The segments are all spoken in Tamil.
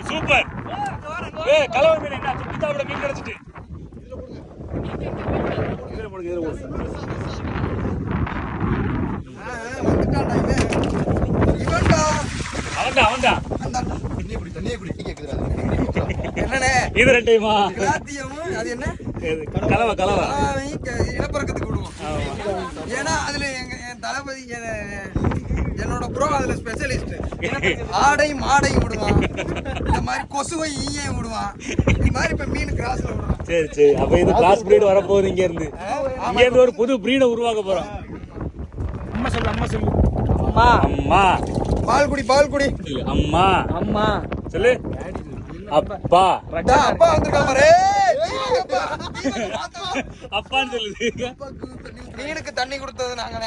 சூப்பர். ஏய் கலவை மீன் என்ன சுத்தி சாப்பிட மீன் கிடைச்சிட்டு. இதுல போடுங்க இதுல போடுங்க. வந்துட்டான்டா இவன்டா. அவன்டா. தண்ணியை குடி கேக்குதுடா. என்னண்ணே இது ரெண்டையுமா? கிராத்தியமும் அது என்ன கலவை இனப்பறக்கத்துக்கு விடுவோம். ஏன்னா அதுல என் தளபதி என்னோட ப்ரோ அதுல ஸ்பெஷலிஸ்ட். ஆடை மாடை விடுவான், இந்த மாதிரி கொசுவை ஈயம் விடுவான், இந்த மாதிரி இப்ப மீன் கிராஸ்ல விடுவான். சரி அப்ப இது கிராஸ் பிரீட் வரப்போகுது. இங்க இருந்து ஒரு புது பிரீடை உருவாக்க போறோம். அம்மா சொல்லு அம்மா. பால் குடி அம்மா சொல்லு. அப்பா வந்திருக்கான் பாரு. அப்பான்னு சொல்லுது. மீனுக்கு தண்ணி கொடுத்தது நாங்க.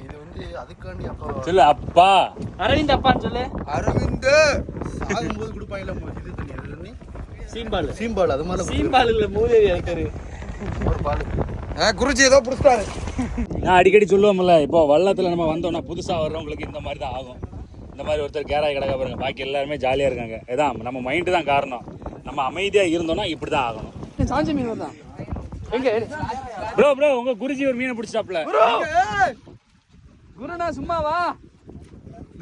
இது வந்து அதுக்காண்டி அப்பா சொல்லு. அப்பா அரவிந்த் அப்பான்னு சொல்லு. அரவிந்த் ஆகும்போது கொடுப்பாங்கல்ல இது தண்ணி சீம்பால் அது மாதிரி சீம்பால் இல்ல மூதேவி இருக்காரு ஒரு பால். குருஜி ஏதோ புடிச்சிட்டாரு. நான் அடிக்கடி சொல்லுவோம்ல, இப்போ வள்ளத்துல நம்ம வந்தோம்னா புதுசா வர்றவங்களுக்கு இந்த மாதிரி தான் ஆகும். இந்த மாதிரி ஒருத்தர் கேராய் கிடக்க பாருங்க, பாக்கி எல்லாருமே ஜாலியா இருக்காங்க. இதான் நம்ம மைண்டு தான் காரணம். நம்ம அமைதியா இருந்தோம்னா இப்படிதான் ஆகணும். சாஞ்சி மீன் தான் எங்க ப்ரோ உங்க குருஜி ஒரு மீனை பிடிச்சாப்ல. குருடா சும்மாவா?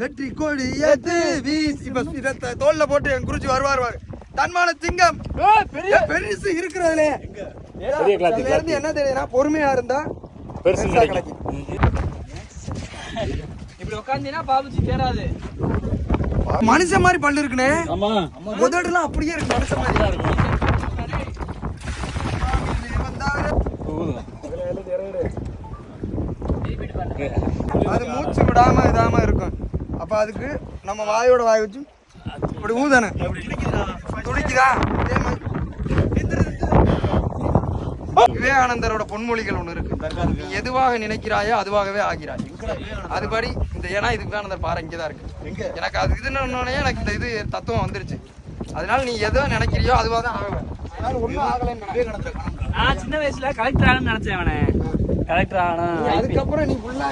வெற்றி கோடி ஏத்து வீசி இப்ப தோல்ல போட்டு என் குருஜி வருவார். தன்மான சிங்கம் பெருசு இருக்கிறதுல பெரிய கிளாஸ் இருந்து என்ன தெரியுதுன்னா பொறுமையா இருந்தா பெருசு கிடைக்கும். இப்படி உட்காந்தீனா பாபுஜி தேராது. மனுஷன் மாதிரி பல்லு இருக்குனே. ஆமா உதடுலாம் அப்படியே இருக்கு, மனுஷன் மாதிரி தான் இருக்கும். அது மூச்சு விடாம இதாம இருக்கும். அப்ப அதுக்கு நம்ம வாயோட வாய் வச்சு இப்படி ஊதானே துடிக்குதா. விவேகானந்தரோட பொன்மொழிகள் ஒண்ணு இருக்கு. நீ எதுவாக நினைக்கிறாயோ அதுவாகவே ஆகிறாய். அதுபடி இந்த ஏன்னா இது விவேகானந்தர் பாறை இங்கதான் இருக்கு. எனக்கு அது இதுன்னு எனக்கு இந்த இது தத்துவம் வந்துருச்சு. அதனால நீ எதோ நினைக்கிறியோ அதுவாக தான் ஆகுவேன். அதனால ஒன்றும் ஆகலைன்னு நான் சின்ன வயசுல கலெக்டர் ஆகணும்னு நினைச்சேன். அவனே கலெக்டர் ஆகணும். அதுக்கப்புறம் நீ ஃபுல்லா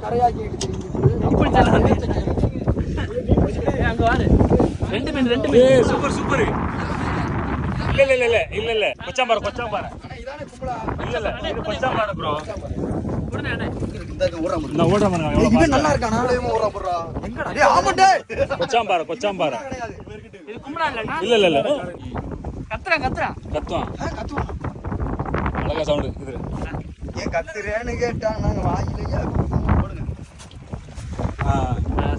கரையாக்கிட்டு அப்படி சொல்ல அங்க வாரு. ரெண்டு மீன் சூப்பர். இல்ல கொச்சாம்பாறை இல்ல இது கொச்சாம்பாறை ப்ரோ. இந்த ஓடுறேன் இவன் நல்லா இருக்கானா? எங்கடா டேய் ஆமாண்டே. கொச்சாம்பாறை இது கும்படா இல்லனா? இல்ல கத்துறான். கத்துவான். அழகா சவுண்ட் இது. ஏன் கத்துறேன்னு கேட்டா நாங்க வாயிலையா